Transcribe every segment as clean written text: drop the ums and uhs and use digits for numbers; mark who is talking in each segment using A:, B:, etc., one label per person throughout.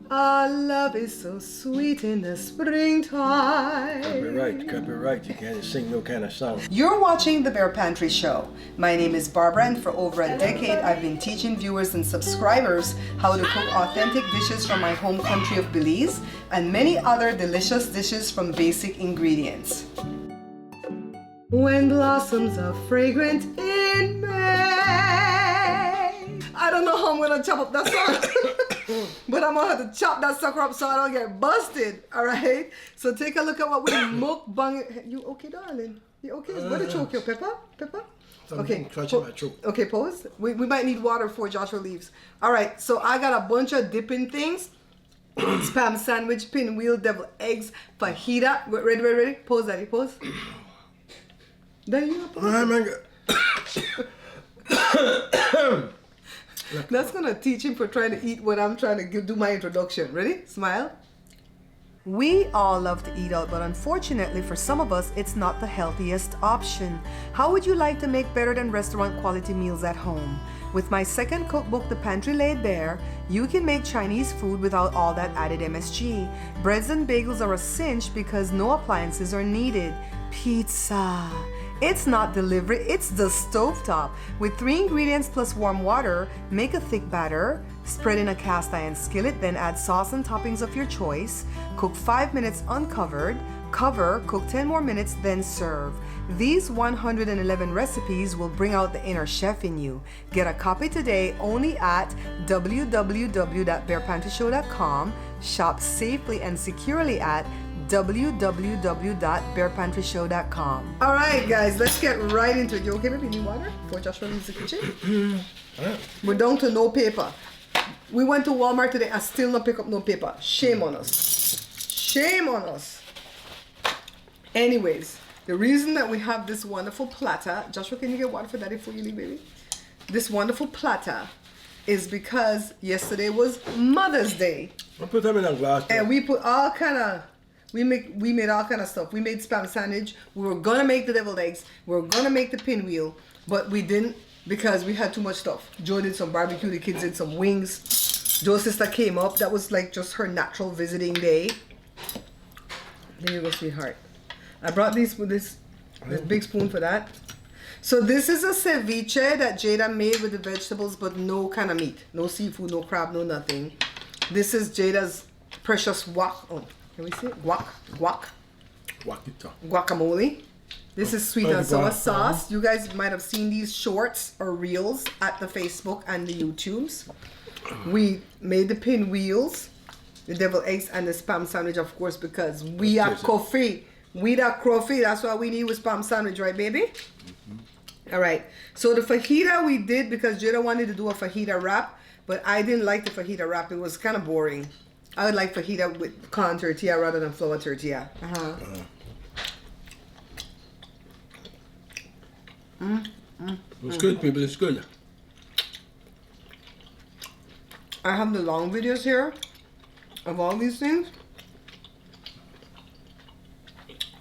A: Our love is so sweet in the springtime.
B: Copyright. You can't sing no kind of song.
A: You're watching The Bear Pantry Show. My name is Barbara, and for over a decade, I've been teaching viewers and subscribers how to cook authentic dishes from my home country of Belize and many other delicious dishes from basic ingredients. When blossoms are fragrant in May. I don't know how I'm gonna chop up that song, but I'm gonna have to chop that sucker up so I don't get busted. All right. So take a look at what we mukbang. You okay, darling? You okay? What did choke you, Peppa? Okay. Okay, pose. We might need water before Joshua leaves. All right. So I got a bunch of dipping things. Spam sandwich, pinwheel, devil eggs, fajita. Ready? Pose, daddy. Pose. There you go. That's gonna teach him for trying to eat when I'm trying to do my introduction. Ready? Smile. We all love to eat out, but unfortunately for some of us, it's not the healthiest option. How would you like to make better than restaurant quality meals at home? With my second cookbook, The Pantry Laid Bare, you can make Chinese food without all that added MSG. Breads and bagels are a cinch because no appliances are needed. Pizza. It's not delivery, it's the stovetop. With 3 ingredients plus warm water, make a thick batter, spread in a cast iron skillet, then add sauce and toppings of your choice. Cook 5 minutes uncovered, cover, cook 10 more minutes, then serve. These 111 recipes will bring out the inner chef in you. Get a copy today only at www.barepantryshow.com. Shop safely and securely at www.barepantryshow.com. All right, guys, let's get right into it. You okay, baby? Need water before Joshua leaves the kitchen? We're down to no paper. We went to Walmart today and still not pick up no paper. Shame on us. Shame on us. Anyways, the reason that we have this wonderful platter, Joshua, can you get water for daddy before you leave, baby? This wonderful platter is because yesterday was Mother's Day.
B: I put them in a glass.
A: And we put all kind of. We made all kind of stuff. We made spam sandwich. We were gonna make the deviled eggs. We were gonna make the pinwheel, but we didn't because we had too much stuff. Joe did some barbecue. The kids did some wings. Joe's sister came up. That was like just her natural visiting day. There you go, sweetheart. I brought these with this big spoon for that. So this is a ceviche that Jada made with the vegetables, but no kind of meat, no seafood, no crab, no nothing. This is Jada's precious guac. Oh. Can we see it? Guacamole. This is sweet and sour sauce. You guys might have seen these shorts or reels at the Facebook and the YouTubes. We made the pinwheels, the deviled eggs, and the spam sandwich, of course, because we are coffee. We are coffee. That's why we need with spam sandwich, right, baby? Mm-hmm. All right. So the fajita we did because Jada wanted to do a fajita wrap, but I didn't like the fajita wrap. It was kind of boring. I would like fajita with corn tortilla rather than flour tortilla.
B: It's good, people. It's good.
A: I have the long videos here of all these things.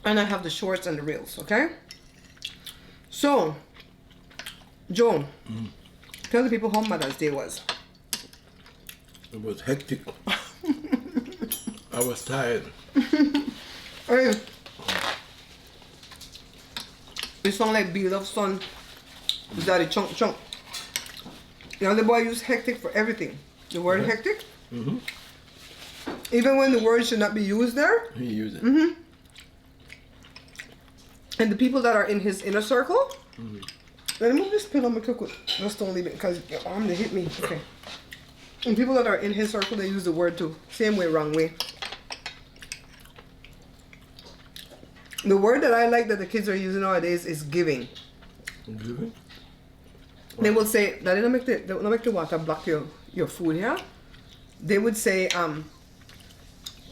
A: And I have the shorts and the reels, okay? So, Joe, tell the people how Mother's Day was.
B: It was hectic. I was tired.
A: Hey. You sound like Bill of Son. Daddy chunk. You know the boy used hectic for everything. The word hectic? Mm-hmm. Even when the word should not be used there?
B: He used it.
A: Mm-hmm. And the people that are in his inner circle? Mm-hmm. Let me move this pin on my cook. Just don't leave it because your arm they hit me. Okay. And people that are in his circle, they use the word too. Same way, wrong way. The word that I like that the kids are using nowadays is giving.
B: Giving?
A: They will say, that don't make the water block your food here. They would say,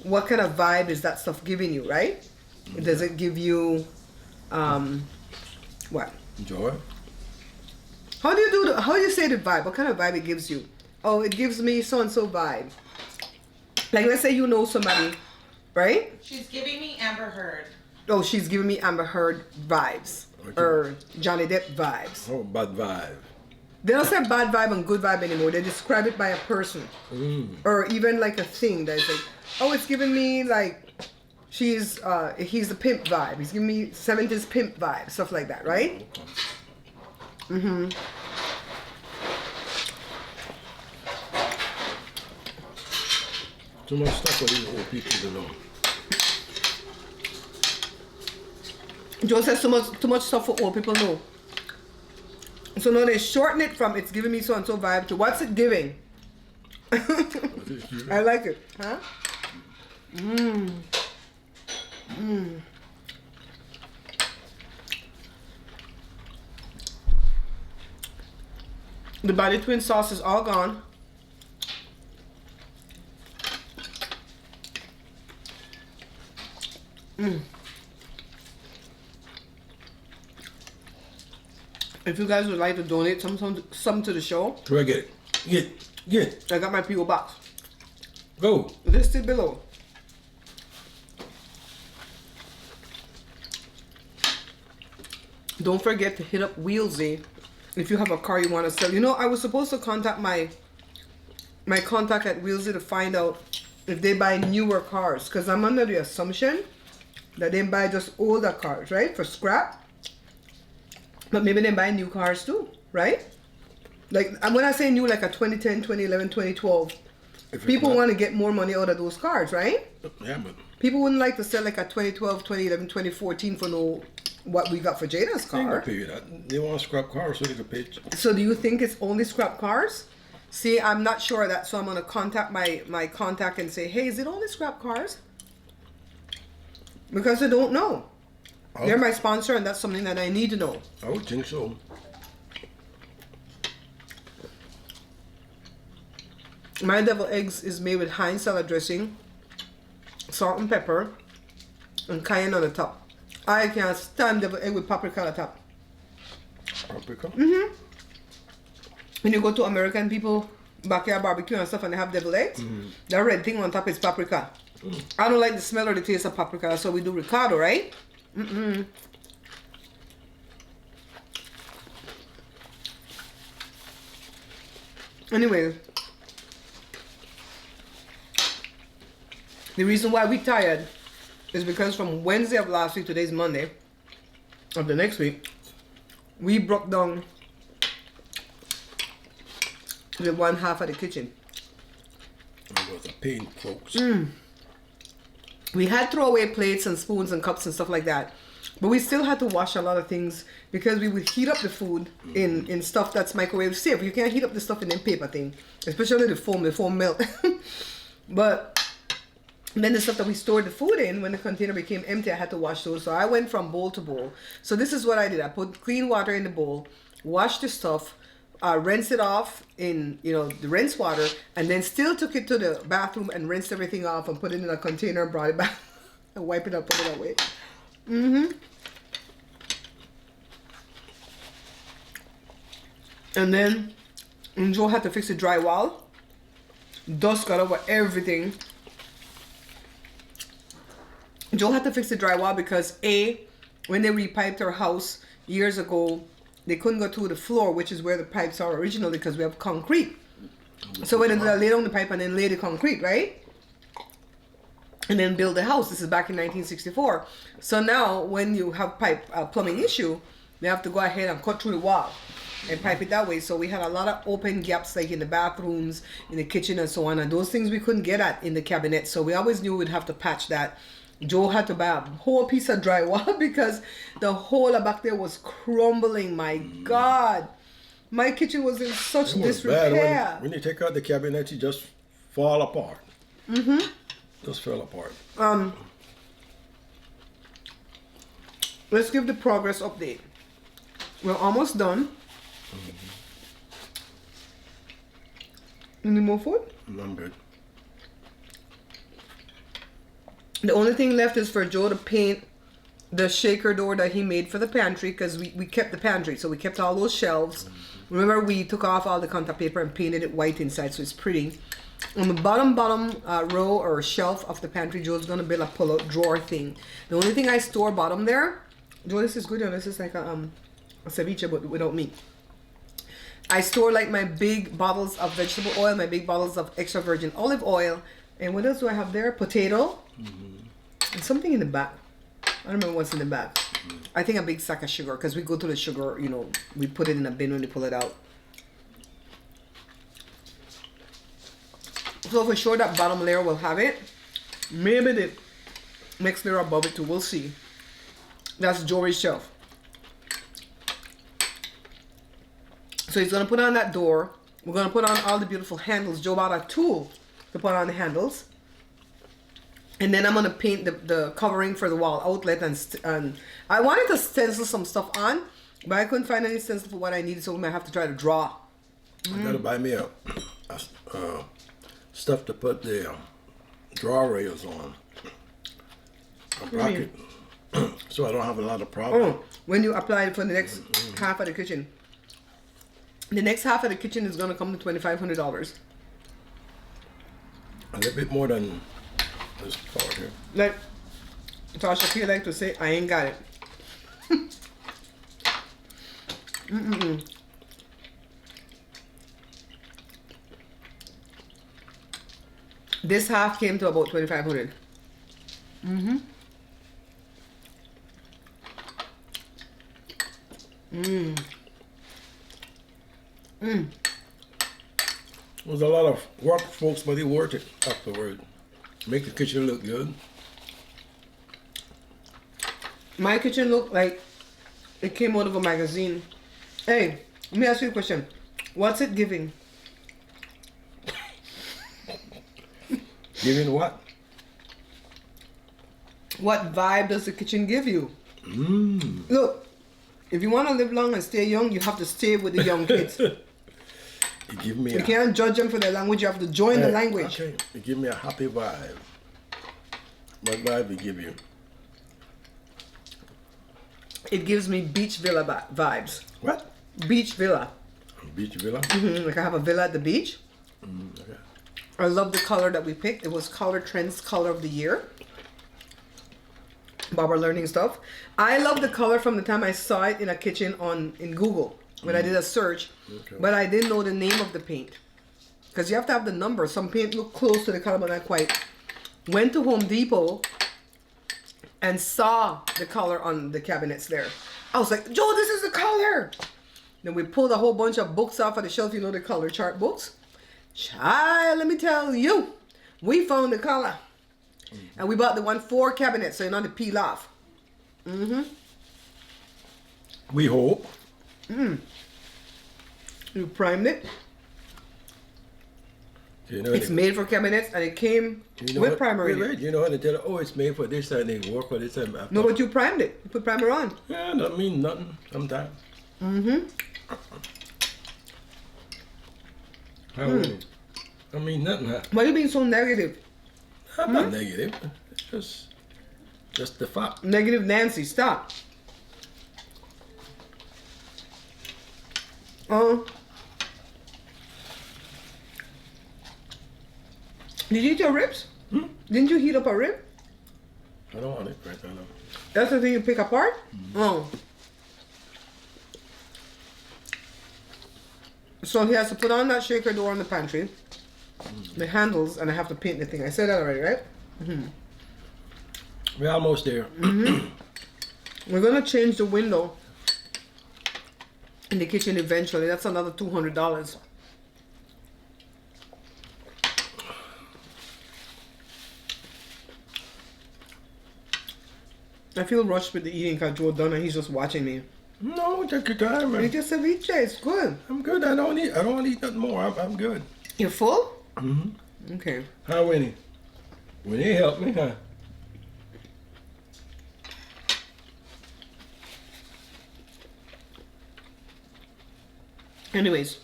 A: what kind of vibe is that stuff giving you, right? Does it give you, what?
B: Joy.
A: How do you say the vibe? What kind of vibe it gives you? Oh, it gives me so-and-so vibe. Like, let's say you know somebody, right?
C: She's giving me Amber Heard.
A: Oh, she's giving me Amber Heard vibes. Okay. Or Johnny Depp vibes.
B: Oh, bad vibe.
A: They don't say bad vibe and good vibe anymore. They describe it by a person. Or even like a thing that's like, oh, it's giving me like, he's the pimp vibe. He's giving me 70s pimp vibe. Stuff like that, right? Mm-hmm.
B: Too much stuff for these old people to know.
A: Joe says too much stuff for old people know. So now they shorten it from it's giving me so and so vibe to what's it giving? I like it. Huh? The Body Twin sauce is all gone. If you guys would like to donate some to the show,
B: Where I get it? Get.
A: I got my P.O. box
B: Go.
A: listed below. Don't forget to hit up Wheelsy if you have a car you want to sell. You know, I was supposed to contact my contact at Wheelsy to find out if they buy newer cars, because I'm under the assumption that they buy just older cars, right, for scrap. But maybe they buy new cars too, right? Like, and when I say new, like a 2010, 2011, 2012, people want to get more money out of those cars, right?
B: Yeah, but
A: People wouldn't like to sell like a 2012, 2011, 2014 for no what we got for Jada's
B: they ain't
A: car.
B: gonna pay you that. They want to scrap cars so they can pay.
A: So do you think it's only scrap cars? See, I'm not sure of that, so I'm gonna contact my contact and say, hey, is it only scrap cars? Because I don't know. They're my sponsor, and that's something that I need to know.
B: I would think so.
A: My deviled eggs is made with Heinz salad dressing, salt and pepper, and cayenne on the top. I can't stand deviled egg with paprika on the top.
B: Paprika?
A: When you go to American people backyard barbecue and stuff and they have deviled eggs, that red thing on top is paprika. I don't like the smell or the taste of paprika, so we do ricotta, right? Anyway, the reason why we tired is because from Wednesday of last week, today's Monday of the next week, we broke down the one half of the kitchen.
B: It was a pain, folks.
A: We had throwaway plates and spoons and cups and stuff like that, but we still had to wash a lot of things because we would heat up the food in stuff that's microwave safe. You can't heat up the stuff in the paper thing, especially the foam melt. But then the stuff that we stored the food in, when the container became empty, I had to wash those. So I went from bowl to bowl. So this is what I did. I put clean water in the bowl, washed the stuff, rinse it off in, the rinse water, and then still took it to the bathroom and rinsed everything off and put it in a container, brought it back, and wipe it up, put it away. And then Joe had to fix the drywall. Dust got over everything. Joe had to fix the drywall because when they repiped our house years ago, they couldn't go to the floor, which is where the pipes are originally, because we have concrete. So when they laid on the pipe and then lay the concrete, right? And then build the house. This is back in 1964. So now when you have plumbing issue, they have to go ahead and cut through the wall and pipe it that way. So we had a lot of open gaps, like in the bathrooms, in the kitchen, and so on. And those things we couldn't get at in the cabinet. So we always knew we'd have to patch that. Joe had to buy a whole piece of drywall because the hole back there was crumbling. My God. My kitchen was in such disrepair.
B: Bad. When you take out the cabinet, it just fall apart. Just fell apart.
A: Let's give the progress update. We're almost done. Any more food?
B: I'm good.
A: The only thing left is for Joe to paint the shaker door that he made for the pantry, because we kept the pantry, so we kept all those shelves. Remember, we took off all the contact paper and painted it white inside, so it's pretty. On the bottom row or shelf of the pantry, Joe's gonna build a pull-out drawer thing. The only thing I store bottom there, Joe, this is good. This is like a ceviche, but without meat. I store like my big bottles of vegetable oil, my big bottles of extra virgin olive oil. And what else do I have there? Potato. And something in the back. I don't remember what's in the back. I think a big sack of sugar, because we go to the sugar, you know, we put it in a bin when we pull it out. So for sure that bottom layer will have it. Maybe the next layer above it too. We'll see. That's Jory's shelf. So he's gonna put on that door. We're gonna put on all the beautiful handles. Joe bought a tool to put on the handles. And then I'm gonna paint the covering for the wall outlet, and I wanted to stencil some stuff on, but I couldn't find any stencil for what I needed, so we might have to try to draw.
B: I gotta buy me a stuff to put the draw rails on. A bracket. So I don't have a lot of problems.
A: Oh, when you apply it for the next half of the kitchen. The next half of the kitchen is gonna come to $2,500.
B: A little bit more than this part here.
A: Like Tasha feel like to say, I ain't got it. This half came to about 2,500.
B: It was a lot of work, folks, but it worth it afterward. Make the kitchen look good.
A: My kitchen looked like it came out of a magazine. Hey, let me ask you a question. What's it giving?
B: Giving what?
A: What vibe does the kitchen give you? Look, if you want to live long and stay young, you have to stay with the young kids.
B: It give me
A: You can't judge them for their language. You have to join the language.
B: Okay. It give me a happy vibe. What vibe it give you?
A: It gives me beach villa vibes.
B: What?
A: Beach villa.
B: Beach villa?
A: Like I have a villa at the beach.
B: Okay.
A: I love the color that we picked. It was Color Trends Color of the Year. Barbara learning stuff. I love the color from the time I saw it in a kitchen in Google when I did a search, but I didn't know the name of the paint because you have to have the number. Some paint look close to the color, but not quite. Went to Home Depot and saw the color on the cabinets there. I was like, Joe, this is the color. Then we pulled a whole bunch of books off of the shelf, you know, the color chart books. Child, let me tell you, we found the color. And we bought the 1-4 cabinet, so you know to peel off.
B: We hope.
A: You primed it.
B: You know,
A: It's made for cabinets, and it came with primer in it.
B: You know how they tell, oh, it's made for this and they work for this and after.
A: No, but you primed it. You put primer on.
B: Yeah, that mean nothing sometimes. I mean nothing. Huh?
A: Why are you being so negative?
B: I'm not negative. It's just the fact.
A: Negative Nancy, stop. Did you eat your ribs? Didn't you heat up a rib?
B: I don't want it right now.
A: That's the thing you pick apart? Oh. So he has to put on that shaker door on the pantry, the handles, and I have to paint the thing. I said that already, right?
B: We're almost there.
A: We're gonna change the window in the kitchen eventually. That's another $200. I feel rushed with the eating because Joe done and he's just watching me.
B: No, take your time,
A: He
B: man.
A: just ceviche, it's good.
B: I'm good. I don't want to eat nothing more. I'm good.
A: You're full? Okay.
B: How Winnie? Winnie, help me, huh?
A: Anyways,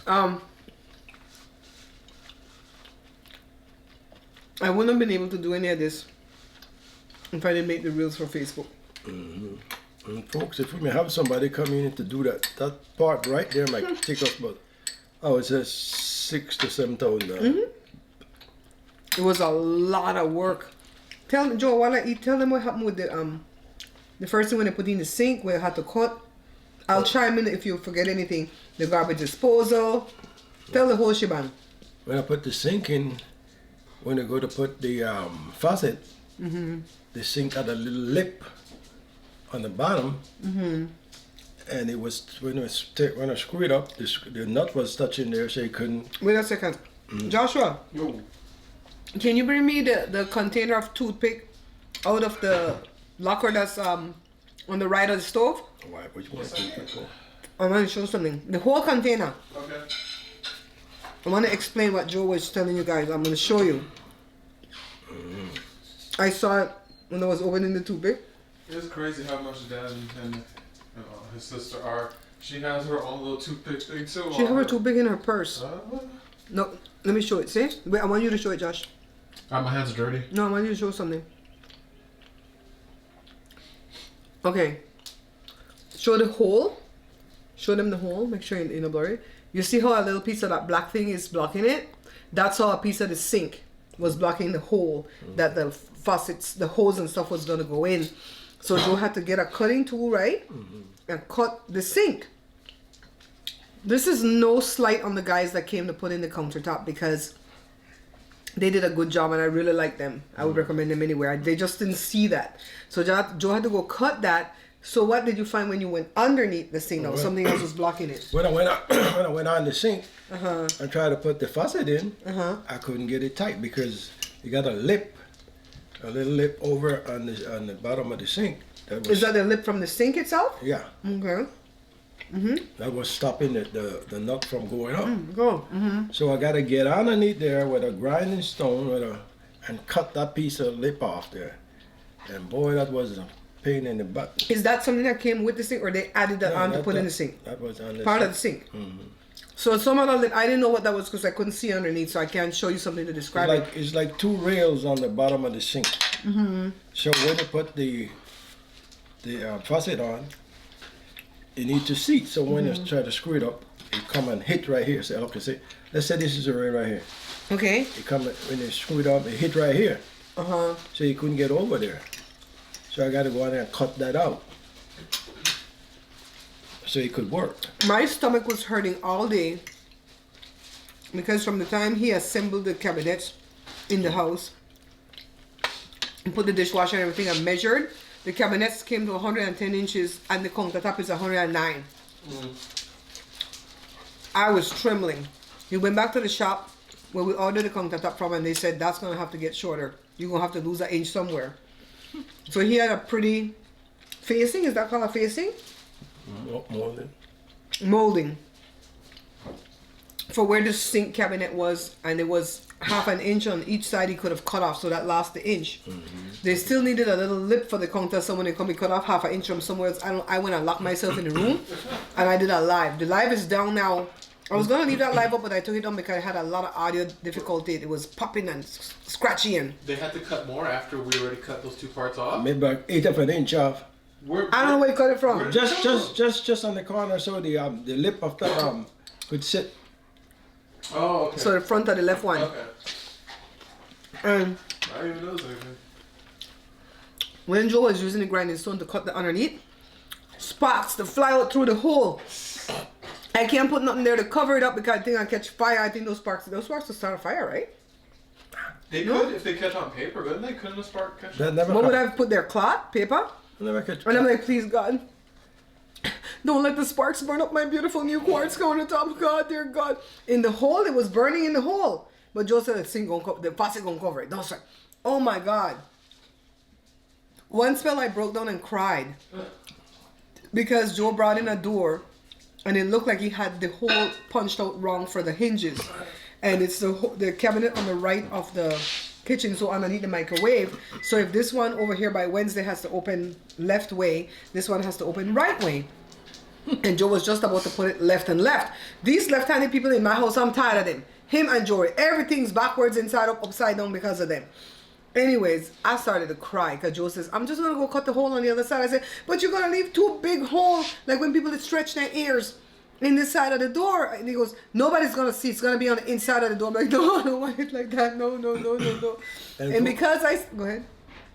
A: I wouldn't have been able to do any of this if I didn't make the reels for Facebook.
B: And folks, if we may have somebody come in to do that part right there might take us about, it says $6,000 to $7,000.
A: It was a lot of work. Tell Joe, while I eat, tell them what happened with the first thing when they put in the sink where I had to cut I'll chime in if you forget anything. The garbage disposal. Tell the whole shebang.
B: When I put the sink in, when I go to put the faucet, the sink had a little lip on the bottom, and it was when I screwed it up, the nut was touching there, so you couldn't.
A: Wait a second. Joshua,
D: Yo.
A: can you bring me the container of toothpick out of the locker that's on the right of the stove?
B: Why? Which one?
A: I want to show something. The whole container.
D: Okay.
A: I want to explain what Joe was telling you guys. I'm going to show you. I saw it when I was opening the toothpick.
D: It's crazy how much Dad and his sister are. She has her own little toothpick thing too.
A: She have her toothpick in her purse.
D: Uh,
A: No, let me show it. See? Wait, I want you to show it, Josh.
D: my hands are dirty.
A: No, I want you to show something. Okay. Show the hole. Show them the hole. Make sure you don't blur it. You see how a little piece of that black thing is blocking it? That's how a piece of the sink was blocking the hole that the faucets, the hose and stuff was going to go in. So Joe had to get a cutting tool, right? And cut the sink. This is no slight on the guys that came to put in the countertop because they did a good job and I really like them. I would recommend them anywhere. They just didn't see that. So Joe had to go cut that. So what did you find when you went underneath the sink? Now something else was blocking it.
B: When I went on the sink, I tried to put the faucet in. I couldn't get it tight because you got a little lip over on the bottom of the sink.
A: Is that the lip from the sink itself?
B: Yeah.
A: Okay.
B: That was stopping the nut from going up.
A: Go.
B: So I got to get underneath there with a grinding stone and cut that piece of lip off there. And boy, that was a pain in the butt.
A: Is that something that came with the sink or they added that on to put in the sink?
B: That was on the
A: Part
B: sink.
A: of the sink. So some of the lip, I didn't know what that was because I couldn't see underneath, so I can't show you something to describe it.
B: It's like two rails on the bottom of the sink. So when you put the faucet on, you need to see. So when you try to screw it up, you come and hit right here. Say, okay, say, let's say this is a rail right here.
A: Okay.
B: You come when you screw it up, it hit right here. So you couldn't get over there. So I got to go in there and cut that out, so it could work.
A: My stomach was hurting all day because from the time he assembled the cabinets in the house and put the dishwasher and everything and measured, the cabinets came to 110 inches and the countertop is 109. I was trembling. He went back to the shop where we ordered the countertop from and they said that's going to have to get shorter. You're going to have to lose an inch somewhere. So he had a pretty facing, is that called a facing? Molding. For where the sink cabinet was, and it was half an inch on each side he could have cut off, so that lost the inch. They still needed a little lip for the counter, so when they come and cut off half an inch from somewhere else, I went and locked myself in the room, and I did a live. The live is down now. I was going to leave that live up, but I took it down because I had a lot of audio difficulty. It was popping and scratching.
D: They had to cut more after we already cut those two parts off.
B: Maybe about 1/8 of an inch off.
A: I don't know where you cut it from.
B: Just on the corner, so the lip of the could sit.
D: Oh, okay.
A: So the front of the left one.
D: Okay.
A: And
D: I didn't even notice anything.
A: when Joe was using the grinding stone to cut the underneath, sparks to fly out through the hole. I can't put nothing there to cover it up because I think I'll catch fire. I think those sparks will start a fire, right?
D: They could if they catch on paper, couldn't they? Couldn't a spark catch?
B: That never
A: What would I
B: happened.
A: have put there? Cloth? Paper?
B: Never catch.
A: And I'm like, please, God, don't let the sparks burn up my beautiful new quartz countertop. God, dear God. In the hole, it was burning in the hole. But Joe said the faucet gonna cover it. Don't start. Oh my God. One spell I broke down and cried because Joe brought in a door and it looked like he had the hole punched out wrong for the hinges. And it's the cabinet on the right of the kitchen, so underneath the microwave. So if this one over here by Wednesday has to open left way, this one has to open right way. And Joe was just about to put it left and left. These left-handed people in my house, I'm tired of them. Him and Jory, everything's backwards, inside up, upside down because of them. Anyways, I started to cry because Joe says, I'm just going to go cut the hole on the other side. I said, but you're going to leave two big holes, like when people stretch their ears in this side of the door. And he goes, nobody's going to see. It's going to be on the inside of the door. I'm like, no, I don't want it like that. No. And because go ahead.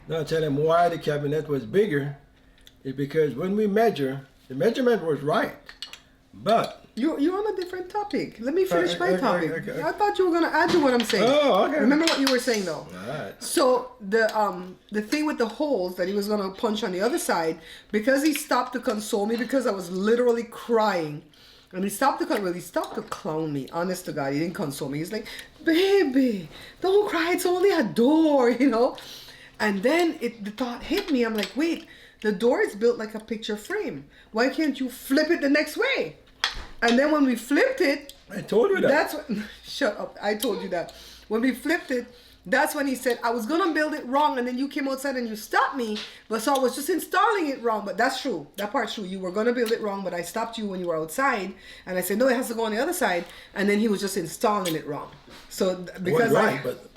B: No, I tell him why the cabinet was bigger is because when we measure, The measurement was right, but
A: You're on a different topic. Let me finish my
B: okay,
A: topic.
B: okay.
A: I thought you were gonna add to what I'm saying.
B: Oh, okay.
A: Remember what you were saying though.
B: all right.
A: So the thing with the holes that he was gonna punch on the other side, because he stopped to console me because I was literally crying. And he stopped to clown me. Honest to God, he didn't console me. He's like, baby, don't cry. It's only a door, you know. And then the thought hit me. I'm like, wait, the door is built like a picture frame. Why can't you flip it the next way? And then when we flipped it,
B: I told you that.
A: that's what. Shut up! I told you that. When we flipped it, that's when he said I was gonna build it wrong, and then you came outside and you stopped me. But so I was just installing it wrong. But that's true. That part's true. You were gonna build it wrong, but I stopped you when you were outside, and I said no, it has to go on the other side. And then he was just installing it wrong. So because
B: right, but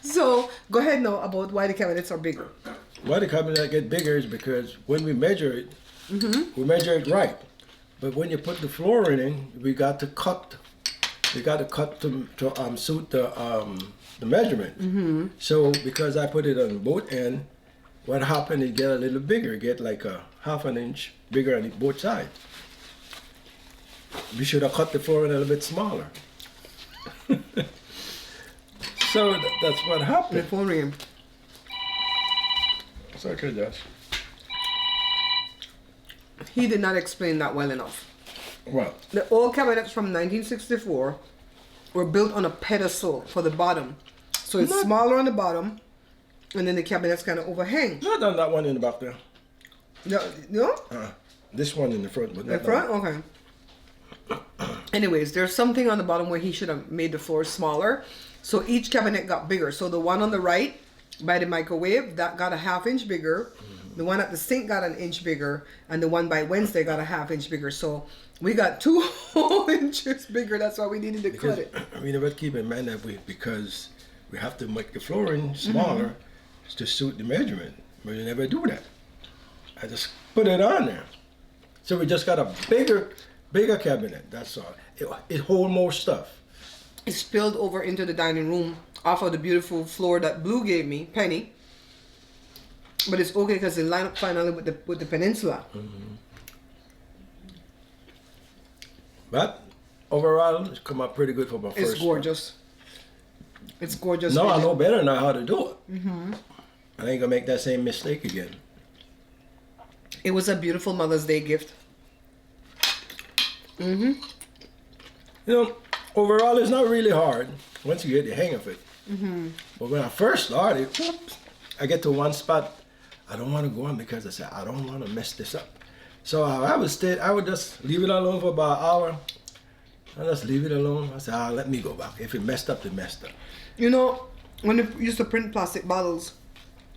A: So go ahead now about why the cabinets are bigger.
B: why the cabinet get bigger is because when we measure it, we measure it right. But when you put the flooring in, we got to cut. We got to cut to suit the measurement. So because I put it on both ends, what happened? It get a little bigger. Get like a half an inch bigger on both sides. We should have cut the flooring a little bit smaller. So that's what
A: The
B: happened.
A: phone ring.
B: It's okay, Josh.
A: He did not explain that well enough.
B: Well,
A: The old cabinets from 1964 were built on a pedestal for the bottom. So it's smaller on the bottom, and then the cabinets kind of overhang.
B: not done that one in the back there.
A: No?
B: This one in the front, but
A: The
B: not
A: front?
B: that
A: Okay. Anyways, there's something on the bottom where he should have made the floor smaller. So each cabinet got bigger. So the one on the right by the microwave, that got a half-inch bigger. The one at the sink got an inch bigger. And the one by Wednesday got a half-inch bigger. So we got 2 whole inches bigger. That's why we needed to
B: because
A: cut it.
B: we never keep in mind that because we have to make the flooring smaller to suit the measurement. But we never do that. I just put it on there. So we just got a bigger cabinet. That's all. It hold more stuff.
A: It spilled over into the dining room off of the beautiful floor that Blue gave me, Penny. But it's okay because it lined up finally with the peninsula.
B: But overall, it's come out pretty good for my first.
A: It's gorgeous. It's gorgeous.
B: No, I know better now how to do it. I ain't gonna make that same mistake again.
A: It was a beautiful Mother's Day gift.
B: You know, overall, it's not really hard once you get the hang of it. But when I first started, I get to one spot, I don't want to go on because I said I don't want to mess this up. So I would just leave it alone for about an hour. I just leave it alone. I said, let me go back. If it messed up, it messed up.
A: You know, when they used to print plastic bottles,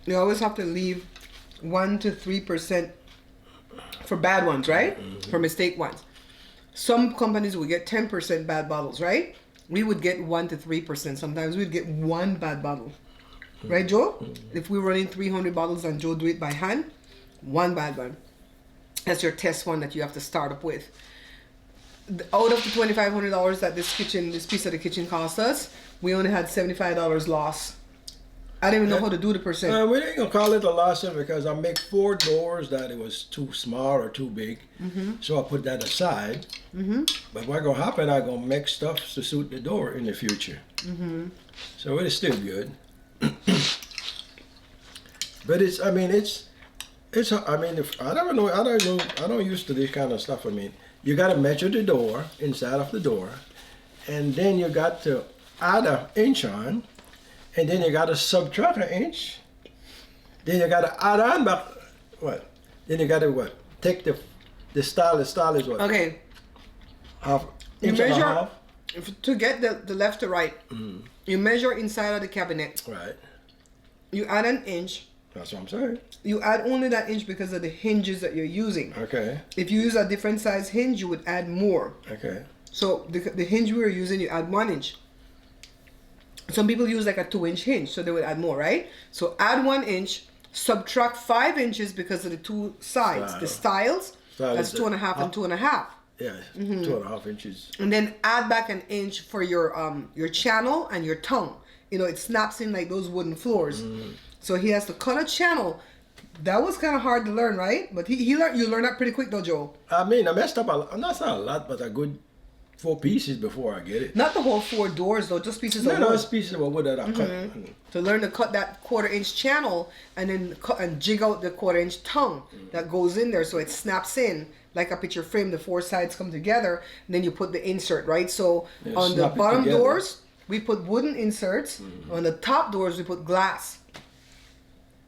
A: you always have to leave 1 to 3% for bad ones, right? For mistake ones. Some companies would get 10% bad bottles, right? We would get 1 to 3%. Sometimes we'd get 1 bad bottle. Right, Joe? If we were running 300 bottles and Joe do it by hand, 1 bad one. That's your test one that you have to start up with. Out of the $2,500 that this piece of the kitchen cost us, we only had $75 loss. I didn't even know how to do the percent.
B: We ain't gonna call it a loss because I make 4 doors that it was too small or too big. So I put that aside. But what's gonna happen, I'm gonna make stuff to suit the door in the future. So it's still good. But I don't used to this kind of stuff. I mean, you gotta measure the door, inside of the door, and then you got to add an inch on, and then you gotta subtract an inch, then you gotta add on back, then you gotta take the style is what?
A: Okay.
B: Half,
A: You
B: inch and a
A: measure,
B: half.
A: to get the left to right, you measure inside of the cabinet.
B: Right.
A: You add an inch.
B: That's what I'm saying.
A: You add only that inch because of the hinges that you're using.
B: Okay.
A: If you use a different size hinge, you would add more.
B: Okay.
A: So the hinge we were using, you add 1 inch. Some people use like a 2-inch hinge, so they would add more, right? So add 1 inch, subtract 5 inches because of the 2 sides. The styles, that's 2.5 and 2.5.
B: Yeah, 2.5 inches.
A: And then add back an inch for your channel and your tongue. You know, it snaps in like those wooden floors. So he has to cut a channel That was kind of hard to learn, right? But he learned. You learned that pretty quick, though, Joe.
B: I mean, I messed up a lot. Not a lot, but a good 4 pieces before I get it.
A: Not the whole 4 doors, though. Just pieces of wood.
B: No, it's pieces of wood that I cut.
A: To learn to cut that 1/4-inch channel and then cut and jig out the 1/4-inch tongue that goes in there, so it snaps in like a picture frame. The 4 sides come together, and then you put the insert, right? So on the bottom doors, we put wooden inserts. On the top doors, we put glass.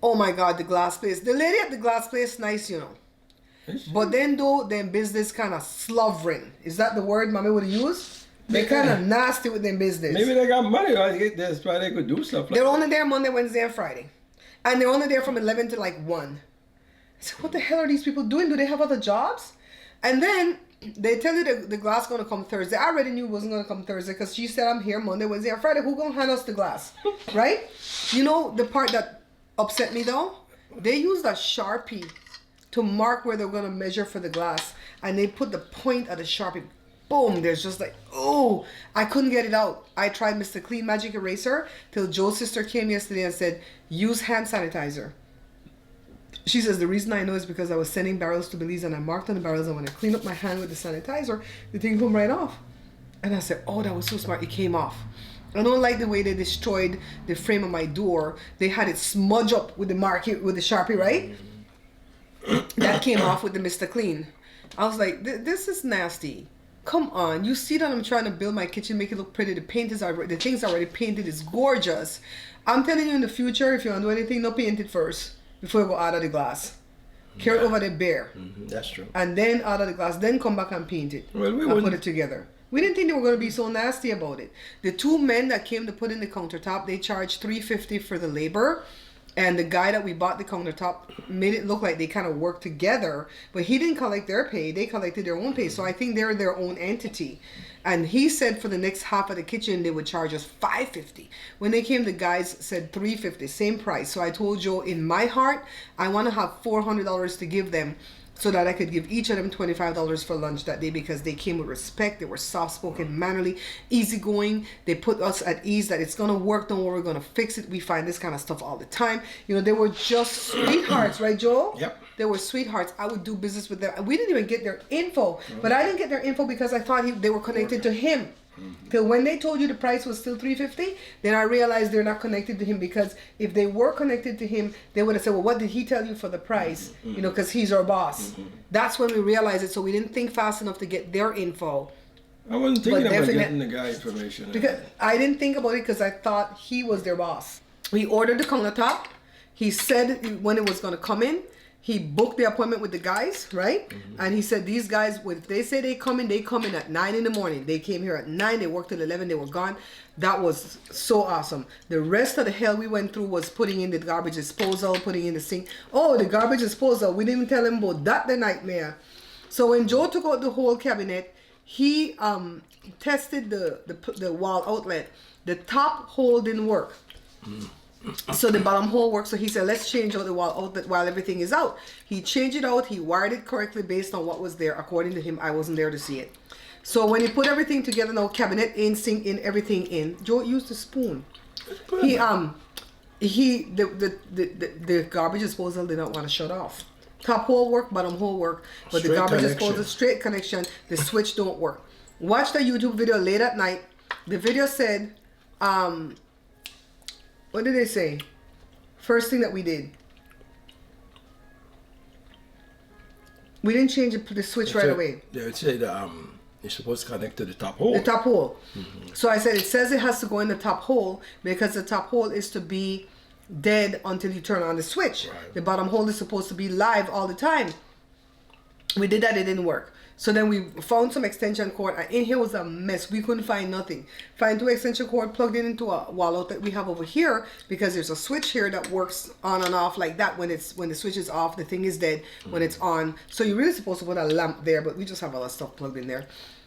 A: Oh my God, the glass place. The lady at the glass place, nice, you know. But then though, them business kind of slobbering. Is that the word Mommy would use? They kind of nasty with them business.
B: Maybe they got money. Right? That's why they could do stuff like
A: They're only there Monday, Wednesday, and Friday. And they're only there from 11 to like 1. I said, what the hell are these people doing? Do they have other jobs? And then they tell you the glass going to come Thursday. I already knew it wasn't going to come Thursday because she said, I'm here Monday, Wednesday, and Friday. Who going to hand us the glass? Right? You know the part that upset me though? They used a Sharpie to mark where they're going to measure for the glass. And they put the point of the Sharpie. Boom. There's just like, oh, I couldn't get it out. I tried Mr. Clean Magic Eraser till Joe's sister came yesterday and said, use hand sanitizer. She says, the reason I know is because I was sending barrels to Belize and I marked on the barrels, and when I cleaned up my hand with the sanitizer, the thing came right off. And I said, oh, that was so smart. It came off. I don't like the way they destroyed the frame of my door. They had it smudge up with the marker, with the Sharpie, right? That came off with the Mr. Clean. I was like, this is nasty. Come on. You see that I'm trying to build my kitchen, make it look pretty. The paint is already, the thing's already painted. It's gorgeous. I'm telling you, in the future, if you want to do anything, no, paint it first before you go out of the glass. Carry it over the bare.
B: That's true.
A: And then out of the glass. Then come back and paint it.
B: Well, we
A: and put it together. We didn't think they were going to be so nasty about it. The 2 men that came to put in the countertop, they charged $3.50 for the labor. And the guy that we bought the countertop made it look like they kind of worked together. But he didn't collect their pay. They collected their own pay. So I think they're their own entity. And he said for the next half of the kitchen, they would charge us $5.50. When they came, the guys said $3.50, same price. So I told Joe, in my heart, I want to have $400 to give them, so that I could give each of them $25 for lunch that day, because they came with respect. They were soft-spoken, mannerly, easygoing. They put us at ease that it's going to work. Don't worry, we're going to fix it. We find this kind of stuff all the time. You know, they were just sweethearts, right, Joel?
B: Yep.
A: They were sweethearts. I would do business with them. We didn't even get their info. But I didn't get their info because I thought they were connected to him. Till when they told you the price was still $3.50, then I realized they're not connected to him, because if they were connected to him, they would have said, well, what did he tell you for the price? You know, because he's our boss. That's when we realized it. So we didn't think fast enough to get their info.
B: I wasn't thinking about getting the guy information.
A: Because I didn't think about it because I thought he was their boss. We ordered the countertop. He said when it was going to come in. He booked the appointment with the guys, right? And he said, these guys, if they say they come in at 9 in the morning. They came here at 9, they worked till 11, they were gone. That was so awesome. The rest of the hell we went through was putting in the garbage disposal, putting in the sink. Oh, the garbage disposal, we didn't tell him about that, the nightmare. So when Joe took out the whole cabinet, he tested the wall outlet. The top hole didn't work. So the bottom hole works. So he said, let's change out the wall outlet while everything is out. He changed it out. He wired it correctly based on what was there. According to him, I wasn't there to see it. So when he put everything together, now cabinet in, sink in, everything in, Joe used a spoon. The garbage disposal did not want to shut off. Top hole work, bottom hole work, but the garbage disposal, straight connection, the switch don't work. Watched a YouTube video late at night. The video said, what did they say? First thing that we did. We didn't change the switch right away.
B: They would say that it's supposed to connect to the top hole.
A: The top hole. So I said, it says it has to go in the top hole because the top hole is to be dead until you turn on the switch. Right. The bottom hole is supposed to be live all the time. We did that, it didn't work. So then we found some extension cord, and in here was a mess. We couldn't find nothing. Find 2 extension cord, plugged it into a wall outlet we have over here, because there's a switch here that works on and off like that. When the switch is off, the thing is dead. When it's on, so you're really supposed to put a lamp there, but we just have all that stuff plugged in there.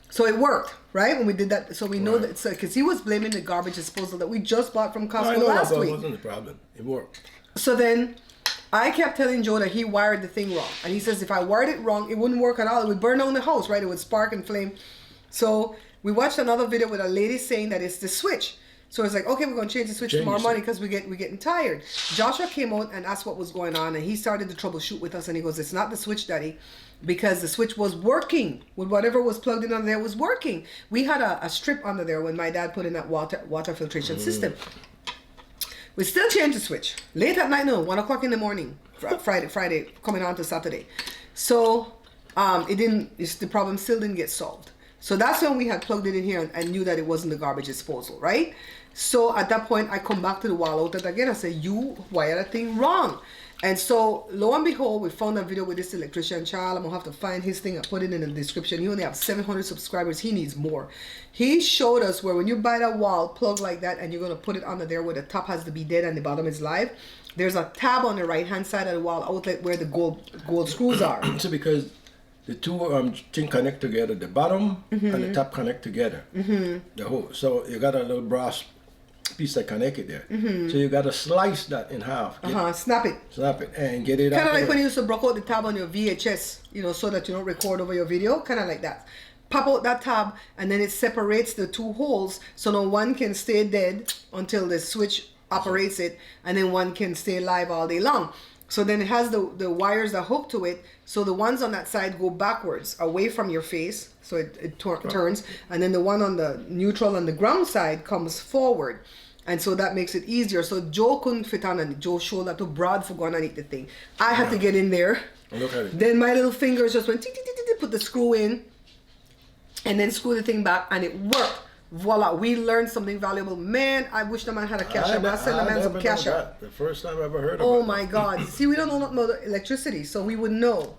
A: So it worked, right? When we did that, so we know that, because he was blaming the garbage disposal that we just bought from Costco last week.
B: That wasn't the problem. It worked.
A: So then I kept telling Joe that he wired the thing wrong. And he says, if I wired it wrong, it wouldn't work at all. It would burn down the house, right? It would spark and flame. So we watched another video with a lady saying that it's the switch. So it's like, okay, we're going to change the switch tomorrow morning because we're getting tired. Joshua came out and asked what was going on, and he started to troubleshoot with us, and he goes, it's not the switch, Daddy, because the switch was working. With whatever was plugged in under there was working. We had a strip under there when my dad put in that water filtration system. We still changed the switch. Late at night, no, 1 o'clock in the morning, Friday, coming on to Saturday. So the problem still didn't get solved. So that's when we had plugged it in here and knew that it wasn't the garbage disposal, right? So at that point, I come back to the wall outlet again. I say, you wired that thing wrong. And so lo and behold, we found a video with this electrician child. I'm gonna have to find his thing and put it in the description. He only has 700 subscribers. He needs more. He showed us where when you buy that wall plug like that and you're gonna put it under there where the top has to be dead and the bottom is live, there's a tab on the right hand side of the wall outlet where the gold screws are.
B: So because the two things connect together, the bottom and the top connect together. The whole, so you got a little brass piece that connect it there. So you got to slice that in half.
A: Snap it.
B: Snap it and get it out.
A: Kind of like when you used to block out the tab on your VHS, so that you don't record over your video. Kind of like that. Pop out that tab and then it separates the two holes so no one can stay dead until the switch operates it, and then one can stay live all day long. So then it has the wires that hook to it. So the ones on that side go backwards, away from your face. So it turns. And then the one on the neutral and the ground side comes forward. And so that makes it easier. So Joe couldn't fit on it. Joe's shoulder too broad for going underneath the thing. I had to get in there.
B: Look at it.
A: Then my little fingers just went, put the screw in. And then screw the thing back. And it worked. Voila, we learned something valuable. Man, I wish the man had a CashApp. I sent the man some CashApp.
B: The first time I ever heard of it.
A: Oh my God. See, we don't know nothing about electricity, so we would know.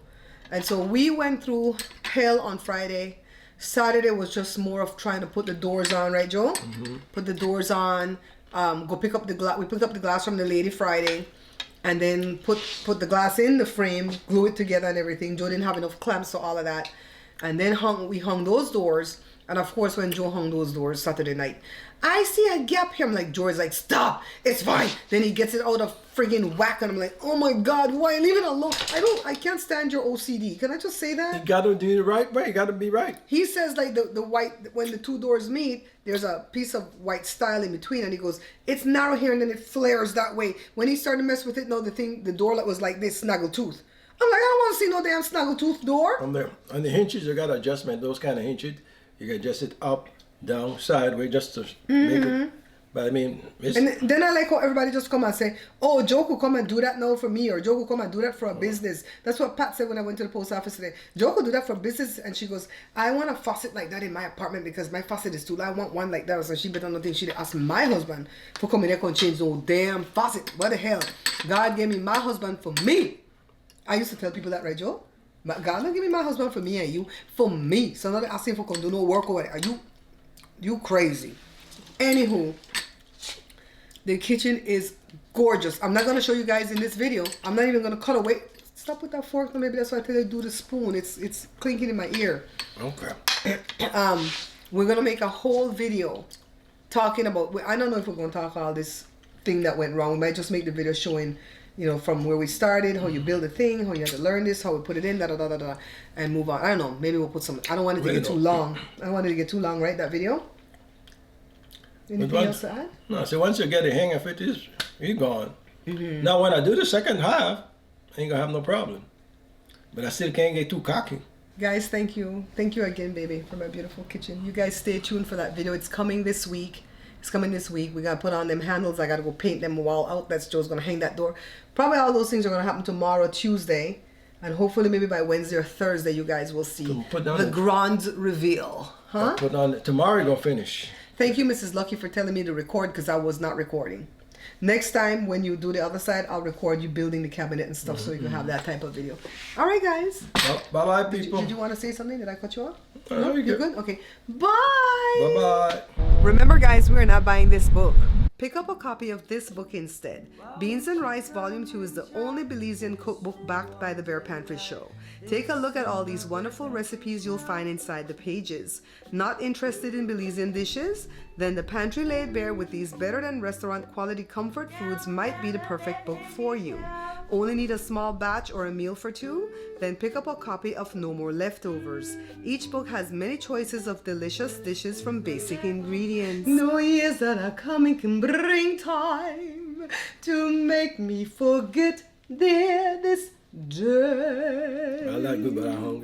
A: And so we went through hell on Friday. Saturday was just more of trying to put the doors on, right, Joe? Put the doors on. Go pick up the glass. We picked up the glass from the lady Friday. And then put the glass in the frame, glue it together and everything. Joe didn't have enough clamps, so all of that. And then we hung those doors. And of course, when Joe hung those doors Saturday night, I see a gap here. I'm like, Joe's like, stop, it's fine. Then he gets it out of friggin' whack, and I'm like, oh my God, why? Leave it alone. I can't stand your OCD. Can I just say that?
B: You gotta do it the right way. You gotta be right.
A: He says like the white, when the two doors meet, there's a piece of white style in between, and he goes, it's narrow here, and then it flares that way. When he started to mess with it, no, the door was like this, snaggle tooth. I'm like, I don't want to see no damn snaggle tooth door.
B: On the hinges, you got adjustment, those kind of hinges. You can adjust it up, down, sideways, just to make it. But I mean,
A: and then I like how everybody just come and say, oh, Joe could come and do that now for me, or Joe could come and do that for a business. That's what Pat said when I went to the post office today. Joe could do that for business, and she goes, I want a faucet like that in my apartment because my faucet is too low. I want one like that. So she better not think she'd ask my husband for coming there and change no damn faucet. What the hell? God gave me my husband for me. I used to tell people that, right, Joe? But God don't give me my husband for me and you, for me. So not asking for come do no work over there. Are you crazy? Anywho, the kitchen is gorgeous. I'm not gonna show you guys in this video. I'm not even gonna cut away. Stop with that fork. Maybe that's why I tell you to do the spoon. It's clinking in my ear.
B: Okay.
A: We're gonna make a whole video talking about. I don't know if we're gonna talk all this thing that went wrong. We might just make the video showing, from where we started, how you build a thing, how you have to learn this, how we put it in, and move on. I don't know. Maybe we'll put some. I don't want it to get too long. I don't want it to get too long, right? That video. Anything else to add?
B: No. So once you get the hang of it, you're gone. Now when I do the second half, I ain't gonna have no problem. But I still can't get too cocky.
A: Guys, thank you. Thank you again, baby, for my beautiful kitchen. You guys stay tuned for that video. It's coming this week. We gotta put on them handles. I gotta go paint them wall outlets. Joe's gonna hang that door. Probably all those things are gonna happen tomorrow, Tuesday, and hopefully maybe by Wednesday or Thursday you guys will see the grand reveal. Huh?
B: Put on tomorrow. You're gonna finish.
A: Thank you, Mrs. Lucky, for telling me to record because I was not recording. Next time when you do the other side, I'll record you building the cabinet and stuff so you can have that type of video. All right, guys.
B: Well, bye-bye, people.
A: Did you want to say something? Did I cut you off?
B: No,
A: you're good? Okay. Bye.
B: Bye-bye.
A: Remember, guys, we are not buying this book. Pick up a copy of this book instead. Beans and Rice Volume 2 is the only Belizean cookbook backed by the Bear Pantry Show. Take a look at all these wonderful recipes you'll find inside the pages. Not interested in Belizean dishes? Then the Pantry Laid Bare with these better than restaurant quality comfort foods might be the perfect book for you. Only need a small batch or a meal for two? Then pick up a copy of No More Leftovers. Each book has many choices of delicious dishes from basic ingredients. No years that are coming can bring time to make me forget, dear, this day.
B: I like good, but I'm hungry.